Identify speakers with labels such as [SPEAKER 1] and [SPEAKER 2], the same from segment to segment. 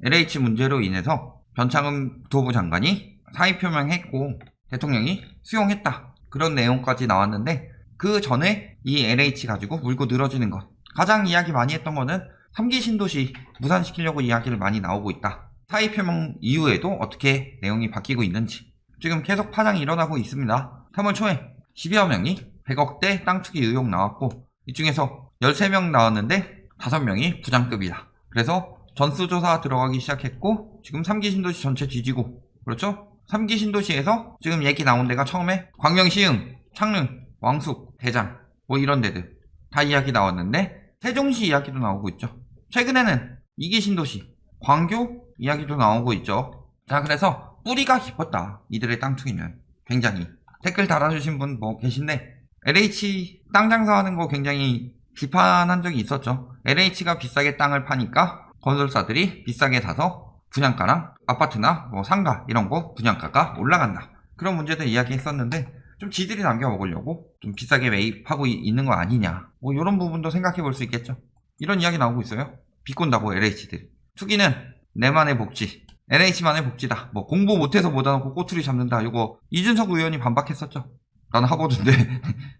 [SPEAKER 1] LH 문제로 인해서 변창흠 국토부 장관이 사의 표명했고 대통령이 수용했다. 그런 내용까지 나왔는데 그 전에 이 LH 가지고 물고 늘어지는 것. 가장 이야기 많이 했던 거는 3기 신도시 무산시키려고 이야기를 많이 나오고 있다. 사의 표명 이후에도 어떻게 내용이 바뀌고 있는지. 지금 계속 파장이 일어나고 있습니다. 3월 초에 10여 명이 100억대 땅 투기 의혹 나왔고 이 중에서 13명 나왔는데 5명이 부장급이다. 그래서 전수조사 들어가기 시작했고 지금 3기 신도시 전체 뒤지고 그렇죠? 3기 신도시에서 지금 얘기 나온 데가 처음에 광명, 시흥, 창릉, 왕숙, 대장 뭐 이런 데들 다 이야기 나왔는데 세종시 이야기도 나오고 있죠. 최근에는 2기 신도시, 광교 이야기도 나오고 있죠. 자, 그래서 뿌리가 깊었다. 이들의 땅 투기는 굉장히. 댓글 달아주신 분 뭐 계신데 LH 땅 장사하는 거 굉장히 비판한 적이 있었죠. LH가 비싸게 땅을 파니까 건설사들이 비싸게 사서 분양가랑 아파트나 뭐 상가 이런 거 분양가가 올라간다. 그런 문제들 이야기했었는데 좀 지들이 남겨 먹으려고 좀 비싸게 매입하고 있는 거 아니냐. 뭐 이런 부분도 생각해 볼 수 있겠죠. 이런 이야기 나오고 있어요. 비꼰다고 LH들이. 투기는 내만의 복지. LH만의 복지다. 뭐 공부 못해서 못 와놓고 꼬투리 잡는다. 이거 이준석 의원이 반박했었죠. 난 하버드인데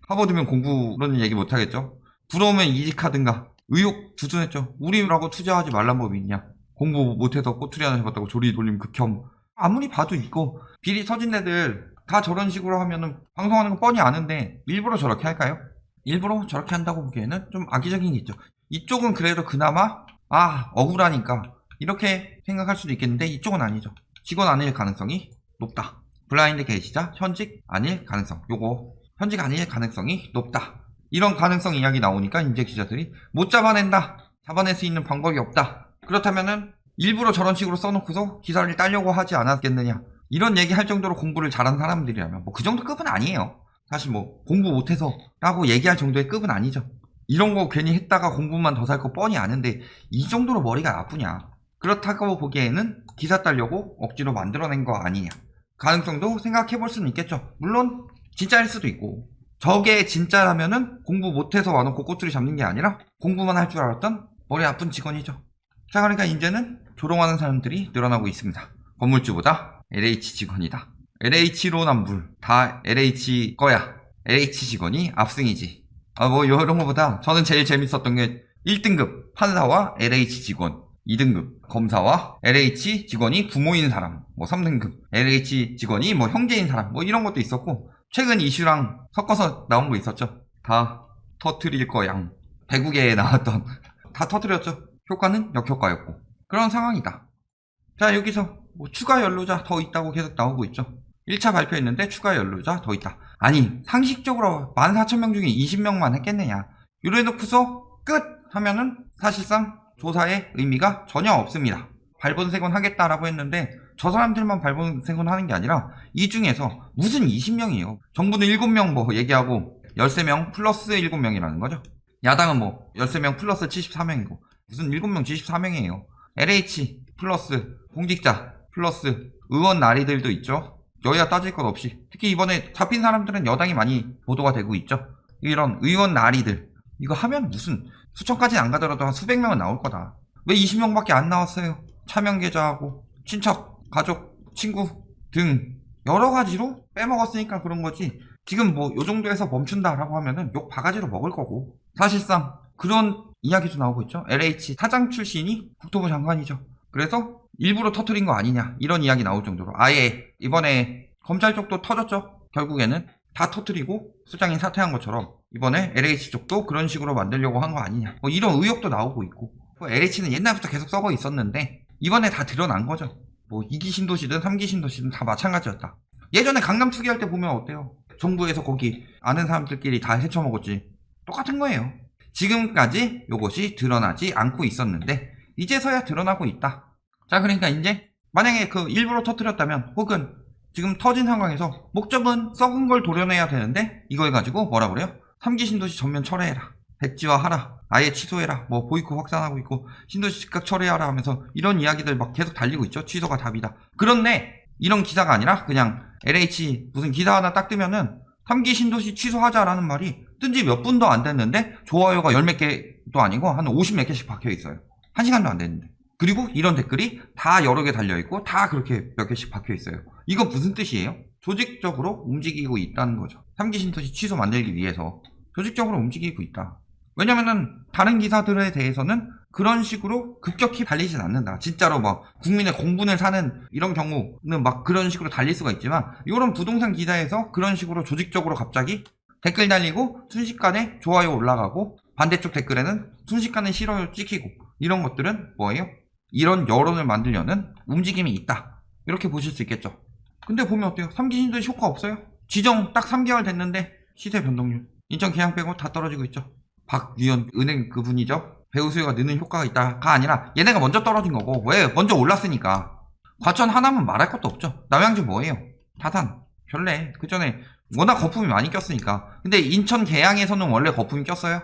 [SPEAKER 1] 하버드면 공부로는 얘기 못하겠죠. 부러우면 이직하든가. 의혹 두둔했죠. 우리라고 투자하지 말란 법이 있냐. 공부 못해서 꼬투리 하나 잡았다고 조리 돌림 극혐. 아무리 봐도 이거 비리 터진 애들 다 저런 식으로 하면은 방송하는 건 뻔히 아는데 일부러 저렇게 할까요? 일부러 저렇게 한다고 보기에는 좀 악의적인 게 있죠. 이쪽은 그래도 그나마 억울하니까 이렇게 생각할 수도 있겠는데 이쪽은 아니죠. 직원 아닐 가능성이 높다. 블라인드 게시자 현직 아닐 가능성. 요거 현직 아닐 가능성이 높다. 이런 가능성 이야기 나오니까 이제 기자들이 못 잡아낸다. 잡아낼 수 있는 방법이 없다. 그렇다면은 일부러 저런 식으로 써놓고서 기사를 따려고 하지 않았겠느냐. 이런 얘기 할 정도로 공부를 잘하는 사람들이라면 뭐 그 정도 급은 아니에요. 사실 뭐 공부 못해서 라고 얘기할 정도의 급은 아니죠. 이런 거 괜히 했다가 공부만 더 살 거 뻔히 아는데 이 정도로 머리가 나쁘냐. 그렇다고 보기에는 기사 따려고 억지로 만들어낸 거 아니냐. 가능성도 생각해 볼 수는 있겠죠. 물론 진짜일 수도 있고 저게 진짜라면은 공부 못해서 와놓고 꼬투리 잡는 게 아니라 공부만 할 줄 알았던 머리 아픈 직원이죠. 자, 그러니까 이제는 조롱하는 사람들이 늘어나고 있습니다. 건물주보다 LH 직원이다. LH로 남불 다 LH 거야. LH 직원이 압승이지. 뭐 이런 거보다 저는 제일 재밌었던 게 1등급 판사와 LH 직원, 2등급 검사와 LH 직원이 부모인 사람, 뭐 3등급 LH 직원이 뭐 형제인 사람, 뭐 이런 것도 있었고 최근 이슈랑 섞어서 나온 거 있었죠. 다 터트릴 거양. 배국에 나왔던 다 터트렸죠. 효과는 역효과였고 그런 상황이다. 자, 여기서 뭐 추가 연루자 더 있다고 계속 나오고 있죠. 1차 발표했는데 추가 연루자 더 있다. 아니 상식적으로 14,000명 중에 20명만 했겠느냐. 이래놓고서 끝 하면은 사실상 조사의 의미가 전혀 없습니다. 발본색원 하겠다라고 했는데 저 사람들만 발본색원 하는 게 아니라 이 중에서 무슨 20명이에요. 정부는 7명 뭐 얘기하고 13명 플러스 7명이라는 거죠. 야당은 뭐 13명 플러스 74명이고 무슨 7명 74명이에요. LH 플러스 공직자 플러스 의원 나리들도 있죠. 여야 따질 것 없이. 특히 이번에 잡힌 사람들은 여당이 많이 보도가 되고 있죠. 이런 의원 나리들 이거 하면 무슨 수천까지는 안 가더라도 한 수백 명은 나올 거다. 왜 20명밖에 안 나왔어요? 차명 계좌하고 친척, 가족, 친구 등 여러 가지로 빼먹었으니까 그런 거지. 지금 뭐 요 정도에서 멈춘다라고 하면은 욕 바가지로 먹을 거고. 사실상 그런 이야기도 나오고 있죠. LH 사장 출신이 국토부 장관이죠. 그래서 일부러 터트린 거 아니냐 이런 이야기 나올 정도로 아예 이번에 검찰 쪽도 터졌죠. 결국에는 다 터트리고 수장이 사퇴한 것처럼 이번에 LH 쪽도 그런 식으로 만들려고 한 거 아니냐 뭐 이런 의혹도 나오고 있고 뭐 LH는 옛날부터 계속 썩어 있었는데 이번에 다 드러난 거죠. 뭐 2기 신도시든 3기 신도시든 다 마찬가지였다. 예전에 강남 투기할 때 보면 어때요? 정부에서 거기 아는 사람들끼리 다 헤쳐먹었지. 똑같은 거예요. 지금까지 요것이 드러나지 않고 있었는데 이제서야 드러나고 있다. 자, 그러니까 이제 만약에 그 일부러 터뜨렸다면 혹은 지금 터진 상황에서 목적은 썩은 걸 도려내야 되는데 이걸 가지고 뭐라 그래요? 3기 신도시 전면 철회해라. 백지화하라. 아예 취소해라. 뭐 보이콧 확산하고 있고 신도시 즉각 철회하라 하면서 이런 이야기들 막 계속 달리고 있죠. 취소가 답이다. 그런데 이런 기사가 아니라 그냥 LH 무슨 기사 하나 딱 뜨면은 3기 신도시 취소하자라는 말이 뜬지 몇 분도 안 됐는데 좋아요가 10몇 개도 아니고 한 50몇 개씩 박혀 있어요. 1시간도 안 됐는데. 그리고 이런 댓글이 다 여러 개 달려있고 다 그렇게 몇 개씩 박혀있어요. 이거 무슨 뜻이에요? 조직적으로 움직이고 있다는 거죠. 3기 신도시 취소 만들기 위해서 조직적으로 움직이고 있다. 왜냐면은 다른 기사들에 대해서는 그런 식으로 급격히 달리진 않는다. 진짜로 막 국민의 공분을 사는 이런 경우는 막 그런 식으로 달릴 수가 있지만, 이런 부동산 기사에서 그런 식으로 조직적으로 갑자기 댓글 달리고 순식간에 좋아요 올라가고 반대쪽 댓글에는 순식간에 싫어요 찍히고, 이런 것들은 뭐예요? 이런 여론을 만들려는 움직임이 있다, 이렇게 보실 수 있겠죠. 근데 보면 어때요? 3기 신도시 효과 없어요? 지정 딱 3개월 됐는데 시세 변동률 인천 계양 빼고 다 떨어지고 있죠. 박유연 은행 그분이죠. 배우 수요가 느는 효과가 있다가 아니라 얘네가 먼저 떨어진 거고, 왜? 먼저 올랐으니까. 과천 하나면 말할 것도 없죠. 남양주 뭐예요? 다산 별래. 그 전에 워낙 거품이 많이 꼈으니까. 근데 인천 계양에서는 원래 거품이 꼈어요.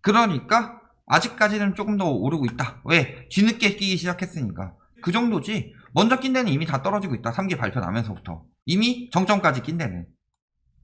[SPEAKER 1] 그러니까 아직까지는 조금 더 오르고 있다. 왜? 뒤늦게 끼기 시작했으니까. 그 정도지. 먼저 낀 데는 이미 다 떨어지고 있다. 3기 발표 나면서부터 이미 정점까지 낀 데는.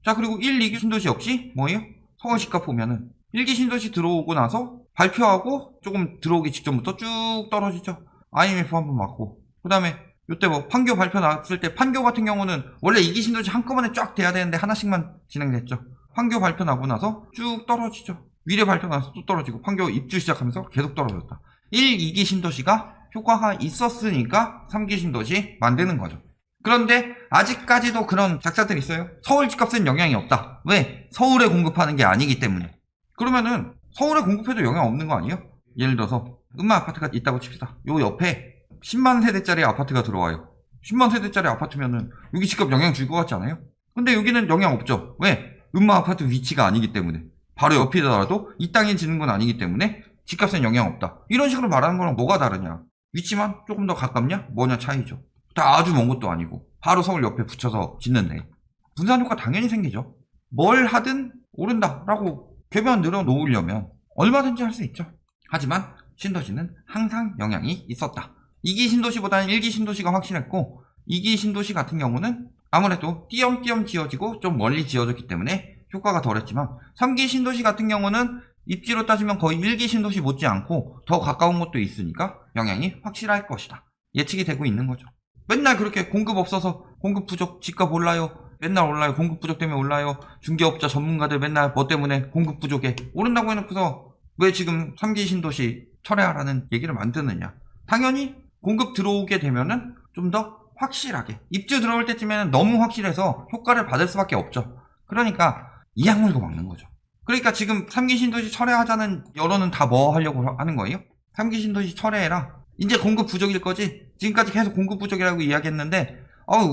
[SPEAKER 1] 자, 그리고 1, 2기 신도시 역시 뭐예요? 서울시가 보면은 1기 신도시 들어오고 나서 발표하고 조금 들어오기 직전부터 쭉 떨어지죠. IMF 한번 맞고, 그 다음에 요때 뭐 판교 발표 나왔을 때, 판교 같은 경우는 원래 2기 신도시 한꺼번에 쫙 돼야 되는데 하나씩만 진행됐죠. 판교 발표 나고 나서 쭉 떨어지죠. 위례 발표 나서 또 떨어지고, 판교 입주 시작하면서 계속 떨어졌다. 1, 2기 신도시가 효과가 있었으니까 3기 신도시 만드는 거죠. 그런데 아직까지도 그런 작자들이 있어요. 서울 집값은 영향이 없다. 왜? 서울에 공급하는 게 아니기 때문에. 그러면은 서울에 공급해도 영향 없는 거 아니에요? 예를 들어서 음마 아파트가 있다고 칩시다. 요 옆에 10만 세대짜리 아파트가 들어와요. 10만 세대짜리 아파트면은 여기 집값 영향 줄 것 같지 않아요? 근데 여기는 영향 없죠. 왜? 음마 아파트 위치가 아니기 때문에. 바로 옆이더라도 이 땅에 짓는 건 아니기 때문에 집값엔 영향 없다. 이런 식으로 말하는 거랑 뭐가 다르냐? 위치만 조금 더 가깝냐? 뭐냐 차이죠. 다 아주 먼 것도 아니고 바로 서울 옆에 붙여서 짓는데 분산 효과 당연히 생기죠. 뭘 하든 오른다라고 궤변 늘어놓으려면 얼마든지 할 수 있죠. 하지만 신도시는 항상 영향이 있었다. 2기 신도시보다는 1기 신도시가 확실했고, 2기 신도시 같은 경우는 아무래도 띄엄띄엄 지어지고 좀 멀리 지어졌기 때문에 효과가 덜했지만, 3기 신도시 같은 경우는 입지로 따지면 거의 1기 신도시 못지않고 더 가까운 곳도 있으니까 영향이 확실할 것이다. 예측이 되고 있는 거죠. 맨날 그렇게 공급 없어서 공급 부족, 집값 올라요, 맨날 올라요, 공급 부족 때문에 올라요, 중개업자 전문가들 맨날 뭐 때문에 공급 부족에 오른다고 해놓고서 왜 지금 3기 신도시 철회하라는 얘기를 만드느냐. 당연히 공급 들어오게 되면은 좀 더 확실하게, 입주 들어올 때쯤에는 너무 확실해서 효과를 받을 수밖에 없죠. 그러니까 이 약물고 막는 거죠. 그러니까 지금 3기 신도시 철회하자는 여론은 다 뭐 하려고 하는 거예요? 3기 신도시 철회해라. 이제 공급 부족일 거지. 지금까지 계속 공급 부족이라고 이야기했는데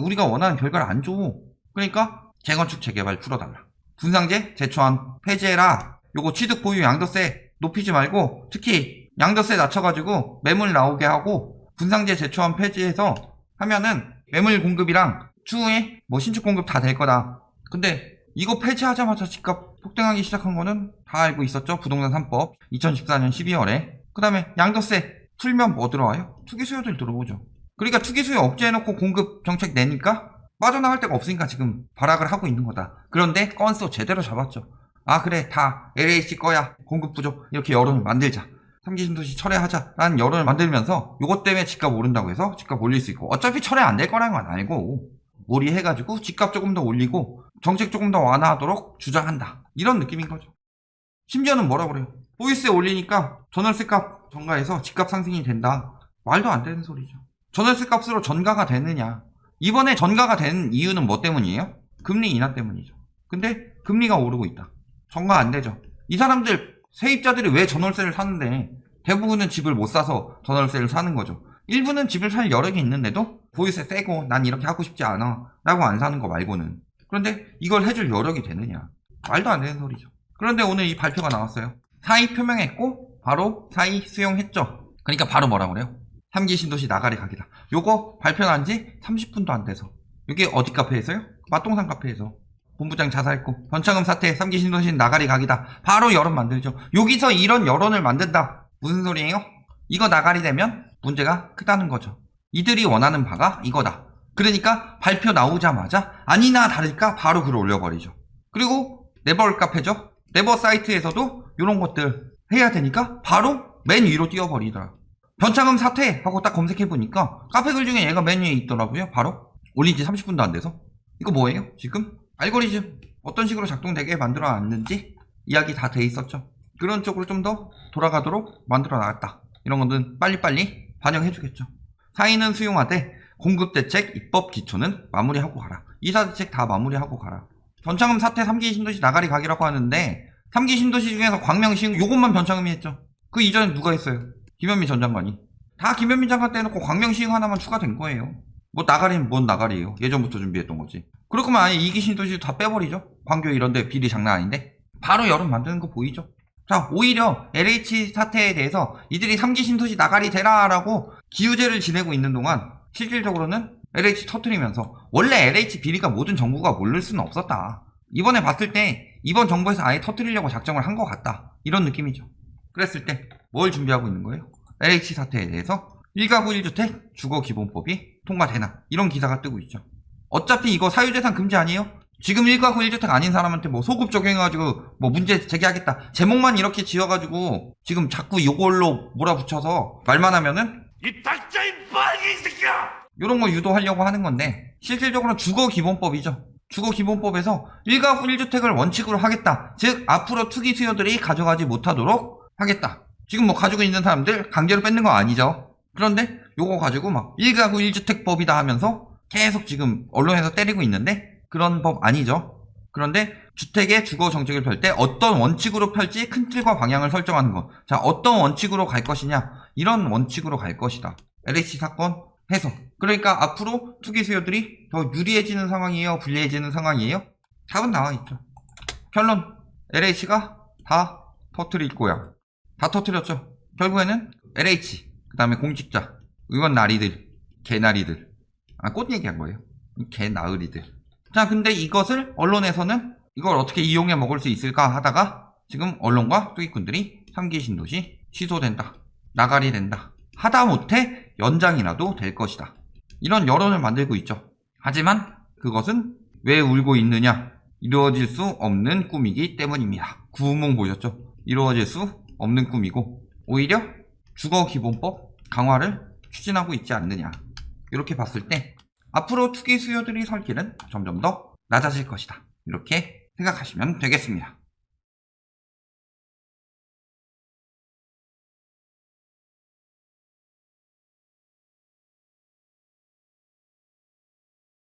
[SPEAKER 1] 우리가 원하는 결과를 안 줘. 그러니까 재건축 재개발 풀어달라. 분상제 제초안 폐지해라. 요거 취득 보유 양도세 높이지 말고 특히 양도세 낮춰가지고 매물 나오게 하고, 분상제 제초안 폐지해서 하면은 매물 공급이랑 추후에 뭐 신축 공급 다 될 거다. 근데 이거 폐지하자마자 집값 폭등하기 시작한 거는 다 알고 있었죠. 부동산 3법 2014년 12월에. 그 다음에 양도세 풀면 뭐 들어와요? 투기 수요들 들어오죠. 그러니까 투기 수요 억제해놓고 공급 정책 내니까 빠져나갈 데가 없으니까 지금 발악을 하고 있는 거다. 그런데 건수 제대로 잡았죠. 아 그래, 다 LH 거야, 공급 부족, 이렇게 여론을 만들자. 3기 신도시 철회하자라는 여론을 만들면서 요것 때문에 집값 오른다고 해서 집값 올릴 수 있고, 어차피 철회 안 될 거라는 건 알고 몰이해가지고 집값 조금 더 올리고 정책 조금 더 완화하도록 주장한다, 이런 느낌인 거죠. 심지어는 뭐라 그래요? 보유세 올리니까 전월세 값 전가해서 집값 상승이 된다. 말도 안 되는 소리죠. 전월세 값으로 전가가 되느냐? 이번에 전가가 된 이유는 뭐 때문이에요? 금리 인하 때문이죠. 근데 금리가 오르고 있다. 전가 안 되죠. 이 사람들, 세입자들이 왜 전월세를 사는데 대부분은 집을 못 사서 전월세를 사는 거죠. 일부는 집을 살 여력이 있는데도 보유세 세고 난 이렇게 하고 싶지 않아 라고 안 사는 거 말고는. 그런데 이걸 해줄 여력이 되느냐? 말도 안 되는 소리죠. 그런데 오늘 이 발표가 나왔어요. 사의 표명했고 바로 사의 수용했죠. 그러니까 바로 뭐라 그래요? 3기 신도시 나가리 각이다. 요거 발표 난 지 30분도 안 돼서. 이게 어디 카페에서요? 맛동산 카페에서. 본부장 자살했고 변창흠 사태 3기 신도시 나가리 각이다. 바로 여론 만들죠. 여기서 이런 여론을 만든다. 무슨 소리예요? 이거 나가리 되면 문제가 크다는 거죠. 이들이 원하는 바가 이거다. 그러니까 발표 나오자마자 아니나 다를까 바로 글을 올려버리죠. 그리고 네버 카페죠. 네버 사이트에서도 이런 것들 해야 되니까 바로 맨 위로 띄워버리더라. 변창흠 사퇴 하고 딱 검색해보니까 카페글 중에 얘가 맨 위에 있더라고요. 바로 올린 지 30분도 안 돼서. 이거 뭐예요? 지금 알고리즘 어떤 식으로 작동되게 만들어 놨는지 이야기 다 돼 있었죠. 그런 쪽으로 좀 더 돌아가도록 만들어 놨다. 이런 것들은 빨리빨리 반영해주겠죠. 사인은 수용하되 공급대책, 입법 기초는 마무리하고 가라. 이사대책 다 마무리하고 가라. 변창흠 사퇴 3기 신도시 나가리 가기라고 하는데 3기 신도시 중에서 광명시 요것만 변창흠이 했죠. 그 이전에 누가 했어요? 김현미 전 장관이. 다 김현미 장관 때 해놓고 광명시 하나만 추가된 거예요. 뭐 나가리는 뭔 나가리예요. 예전부터 준비했던 거지. 그럴 거면 아예 2기 신도시 다 빼버리죠. 광교 이런데 비리 장난 아닌데. 바로 여름 만드는 거 보이죠? 자, 오히려 LH 사태에 대해서 이들이 3기 신도시 나가리 되라라고 기우제를 지내고 있는 동안 실질적으로는 LH 터트리면서 원래 LH 비리가 모든 정부가 모를 수는 없었다. 이번에 봤을 때 이번 정부에서 아예 터트리려고 작정을 한 것 같다. 이런 느낌이죠. 그랬을 때 뭘 준비하고 있는 거예요? LH 사태에 대해서 1가구 1주택 주거기본법이 통과되나 이런 기사가 뜨고 있죠. 어차피 이거 사유재산 금지 아니에요? 지금 1가구 1주택 아닌 사람한테 뭐 소급 적용해가지고 뭐 문제 제기하겠다. 제목만 이렇게 지어가지고 지금 자꾸 이걸로 몰아붙여서 말만 하면은
[SPEAKER 2] 이 닥자인 빨개 이 새끼야!
[SPEAKER 1] 이런 거 유도하려고 하는 건데 실질적으로는 주거기본법이죠. 주거기본법에서 1가구 1주택을 원칙으로 하겠다. 즉 앞으로 투기 수요들이 가져가지 못하도록 하겠다. 지금 뭐 가지고 있는 사람들 강제로 뺏는 거 아니죠. 그런데 요거 가지고 막 1가구 1주택법이다 하면서 계속 지금 언론에서 때리고 있는데 그런 법 아니죠. 그런데 주택의 주거 정책을 펼 때 어떤 원칙으로 펼지 큰 틀과 방향을 설정하는 것. 자, 어떤 원칙으로 갈 것이냐. 이런 원칙으로 갈 것이다. LH 사건 해서. 그러니까 앞으로 투기 수요들이 더 유리해지는 상황이에요? 불리해지는 상황이에요? 답은 나와 있죠. 결론. LH가 다 터트릴 거야. 다 터트렸죠. 결국에는 LH, 그 다음에 공직자, 의원 나리들, 개나리들. 꽃 얘기한 거예요. 개나으리들. 자, 근데 이것을 언론에서는 이걸 어떻게 이용해 먹을 수 있을까 하다가 지금 언론과 투기꾼들이 3기 신도시 취소된다. 나가리 된다. 하다못해 연장이라도 될 것이다. 이런 여론을 만들고 있죠. 하지만 그것은 왜 울고 있느냐? 이루어질 수 없는 꿈이기 때문입니다. 구운몽 보셨죠? 이루어질 수 없는 꿈이고 오히려 주거기본법 강화를 추진하고 있지 않느냐. 이렇게 봤을 때 앞으로 투기 수요들이 설 길은 점점 더 낮아질 것이다. 이렇게 생각하시면 되겠습니다.